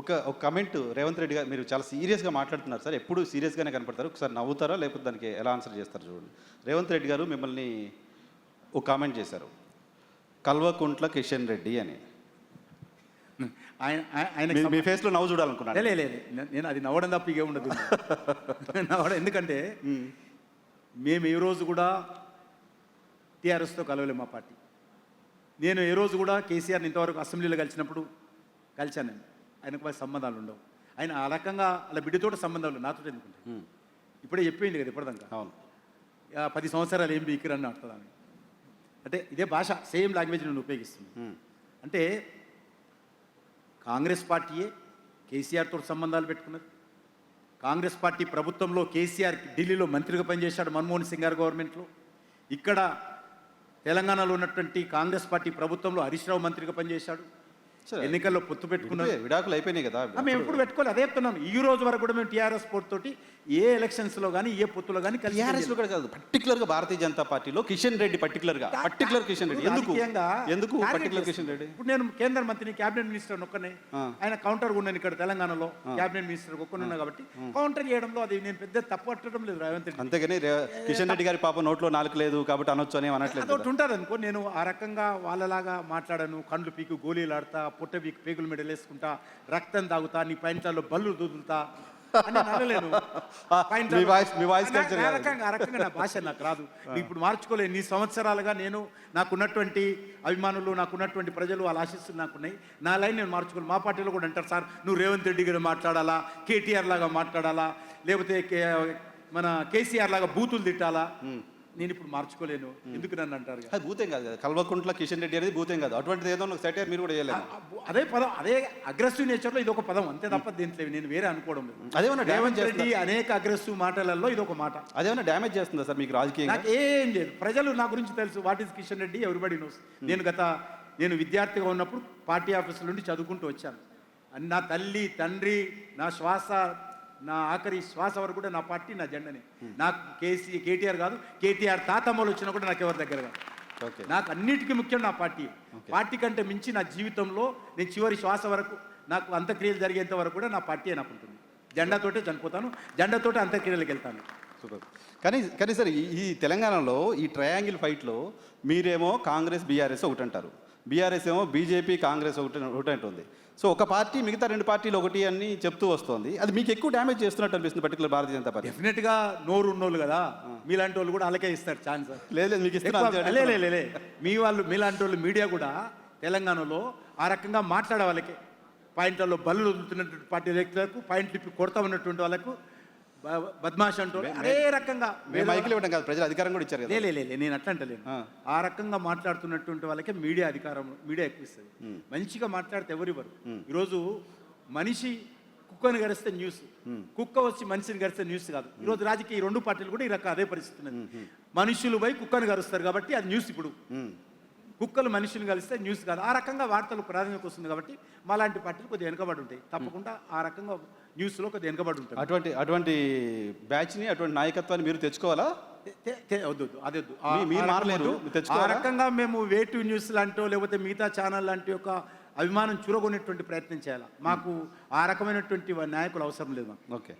ఒక కమెంట్ రేవంత్ రెడ్డి గారు, మీరు చాలా సీరియస్గా మాట్లాడుతున్నారు సార్, ఎప్పుడు సీరియస్గానే కనపడతారు. ఒకసారి నవ్వుతారా లేకపోతే దానికి ఎలా ఆన్సర్ చేస్తారు చూడండి. రేవంత్ రెడ్డి గారు మిమ్మల్ని ఒక కామెంట్ చేశారు, కల్వకుంట్ల కిషన్ రెడ్డి అని. ఆయన మీ ఫేస్లో నవ్వు చూడాలనుకున్నాను. లేదు, నేను అది నవ్వడం తప్ప ఇకే ఉండదు. నవ్వడం ఎందుకంటే మేము ఏ రోజు కూడా టీఆర్ఎస్తో కలవలేము మా పార్టీ. నేను ఏ రోజు కూడా కేసీఆర్ని ఇంతవరకు అసెంబ్లీలో కలిసినప్పుడు కలిశాను. నేను ఆయనకు వారి సంబంధాలు ఉండవు. ఆయన ఆ రకంగా అలా బిడ్డతోటి సంబంధాలు నాతో ఎందుకుంటే ఇప్పుడే చెప్పింది కదా ఇప్పటిదాకా. అవును, 10 సంవత్సరాలు ఏం బీకిరని అంటున్నాను. అంటే ఇదే భాష, సేమ్ లాంగ్వేజ్ నేను ఉపయోగిస్తున్నాను. అంటే కాంగ్రెస్ పార్టీయే కేసీఆర్తో సంబంధాలు పెట్టుకున్నది. కాంగ్రెస్ పార్టీ ప్రభుత్వంలో కేసీఆర్ ఢిల్లీలో మంత్రిగా పనిచేశాడు, మన్మోహన్ సింగ్ గారు గవర్నమెంట్లో. ఇక్కడ తెలంగాణలో ఉన్నటువంటి కాంగ్రెస్ పార్టీ ప్రభుత్వంలో హరీష్ రావు మంత్రిగా పనిచేశాడు. ఎన్నికల్లో పొత్తు పెట్టుకున్నారు, విడాకులు అయిపోయినాయి కదా. మేము ఎప్పుడు పెట్టుకోవాలి, అదే చెప్తున్నాను. ఈ రోజు వరకు కూడా మేము టీఆర్ఎస్ పోర్ట్ తోటి ఏ ఎలక్షన్స్లో కానీ ఏ పొత్తులో కానీ టీఆర్ఎస్లో కూడా కాదు, పర్టికులర్గా భారతీయ జనతా పార్టీలో కిషన్ రెడ్డి పర్టికులర్ కిషన్ రెడ్డి ఎందుకు పర్టికులర్ కిషన్ రెడ్డి? ఇప్పుడు నేను కేంద్ర మంత్రిని, క్యాబినెట్ మినిస్టర్ ఒక్కనే, ఆయన కౌంటర్ ఉన్నాను ఇక్కడ తెలంగాణలో క్యాబినెట్ మినిస్టర్ ఒక్కనున్నా కాబట్టి కౌంటర్ చేయడంలో అది నేను పెద్ద తప్పు పట్టడం లేదు రేవంత్ రెడ్డి. అంతేగాని కిషన్ రెడ్డి గారి పాప నోట్లో నాలుగు లేదు కాబట్టి అనొచ్చు అని అనట్లేదు. అదొకటి ఉంటుంది అనుకో. నేను ఆ రకంగా వాళ్ళలాగా మాట్లాడాను, కండ్లు పీకు గోళీలు ఆడతా, పుట్ట పీకు పేగులు మెడలు వేసుకుంటా, రక్తం తాగుతా, నీ పాయింట్లలో బల్లు దూదులుతా అని అనలేను. ఆ రకంగా నా భాష నాకు రాదు. ఇప్పుడు మార్చుకోలేదు. నీ సంవత్సరాలుగా నేను నాకున్నటువంటి అభిమానులు, నాకున్నటువంటి ప్రజలు, వాళ్ళ ఆశీస్సులు నాకున్నాయి. నా లైన్ నేను మార్చుకోలేదు. మా పార్టీలో కూడా అంటారు, సార్ నువ్వు రేవంత్ రెడ్డి గారు మాట్లాడాలా, కేటీఆర్ లాగా మాట్లాడాలా, లేకపోతే మన కేసీఆర్ లాగా బూతులు తిట్టాలా. నేను ఇప్పుడు మార్చుకోలేను. ఎందుకు నన్ను అంటారు? అది భూతం కాదు కదా, కల్వకుంట్ల కిషన్ రెడ్డి అనేది భూతం కాదు. అటువంటిది ఏదో సెటైర్ మీరు కూడా చేయలేదు. అదే పదం, అదే అగ్రెసివ్ నేచర్లో ఇది ఒక పదం, అంతే తప్ప దీంట్లో నేను వేరే అనుకోవడం లేదు. అదేమన్నా రేవంత్ రెడ్డి అనేక అగ్రెసివ్ మాటలలో ఇది ఒక మాట. అదేమన్నా డ్యామేజ్ చేస్తుందా సార్ మీకు రాజకీయంగా? నాకు ఏం లేదు. ప్రజలు నా గురించి తెలుసు. What is Kishan Reddy, everybody knows. నేను విద్యార్థిగా ఉన్నప్పుడు పార్టీ ఆఫీసుల నుండి చదువుకుంటూ వచ్చాను. నా తల్లి, తండ్రి, నా శ్వాస, నా ఆఖరి శ్వాస వరకు కూడా నా పార్టీ, నా జెండనే. నాకు కేటీఆర్ కాదు, కేటీఆర్ తాతమ్మలు వచ్చినా కూడా నాకు ఎవరి దగ్గర కాదు. నాకు అన్నిటికీ ముఖ్యం నా పార్టీ. పార్టీ కంటే మించి నా జీవితంలో నేను చివరి శ్వాస వరకు, నాకు అంత్యక్రియలు జరిగేంత వరకు కూడా నా పార్టీ నాకు ఉంటుంది. జెండాతోటే చనిపోతాను, జెండాతోటే అంత్యక్రియలకు వెళ్తాను. సూపర్. కానీ సార్, ఈ తెలంగాణలో ఈ ట్రయాంగిల్ ఫైట్లో మీరేమో కాంగ్రెస్ బీఆర్ఎస్ ఒకటి అంటారు, బీఆర్ఎస్ ఏమో బీజేపీ కాంగ్రెస్ ఒకటి అంటుంది. సో ఒక పార్టీ మిగతా 2 పార్టీలు ఒకటి అని చెప్తూ వస్తుంది. అది మీకు ఎక్కువ డ్యామేజ్ చేస్తున్నట్టు అనిపిస్తుంది, పర్టికులర్ భారతీయ జనతా పార్టీ. డెఫినెట్గా నోరు ఉన్నోళ్ళు కదా, మీలాంటి వాళ్ళు కూడా అలాగే ఇస్తారు ఛాన్స్. లేదు మీకు లే మీ వాళ్ళు, మీలాంటి వాళ్ళు మీడియా కూడా తెలంగాణలో ఆ రకంగా మాట్లాడే వాళ్ళకి, పాయింట్లలో బల్లు వదులుతున్నటువంటి పార్టీ వ్యక్తులకు, పాయింట్లు ఇప్పి కొడతా ఉన్నటువంటి వాళ్ళకు బద్మాష్ అంటూ అదే రకంగా మైకులు ఇవ్వడం కాదు, ప్రజలు అధికారం కూడా ఇచ్చారు కదా. లే నేను అట్లా అంటలేను. ఆ రకంగా మాట్లాడుతున్నటువంటి వాళ్ళకే మీడియా అధికారం, మీడియా ఎక్కువ ఇస్తుంది. మంచిగా మాట్లాడితే ఎవరివ్వరు. ఈరోజు మనిషి కుక్కను గరిస్తే న్యూస్, కుక్క వచ్చి మనిషిని గరిస్తే న్యూస్ కాదు. ఈరోజు రాజకీయ 2 పార్టీలు కూడా ఈ రకం అదే పరిస్థితి ఉన్నది. మనుషులు పోయి కుక్కను గరుస్తారు కాబట్టి అది న్యూస్. ఇప్పుడు కుక్కలు మనుషులు కలిస్తే న్యూస్ కాదు. ఆ రకంగా వార్తలు ప్రాధాన్యత వస్తుంది కాబట్టి మాలాంటి పార్టీలు కొద్దిగా వెనుకబడి ఉంటాయి. తప్పకుండా ఆ రకంగా న్యూస్లో కొద్దిగా వెనుకబడి ఉంటాయి. అటువంటి బ్యాచ్ని, అటువంటి నాయకత్వాన్ని మీరు తెచ్చుకోవాలా? వద్దు, అదే వద్దు. మీరు మారలేదు. ఆ రకంగా మేము వేటు న్యూస్ లాంటో లేకపోతే మిగతా ఛానల్ లాంటి ఒక అభిమానం చూరగొనేటువంటి ప్రయత్నం చేయాలి. మాకు ఆ రకమైనటువంటి నాయకులు అవసరం లేదు. ఓకే.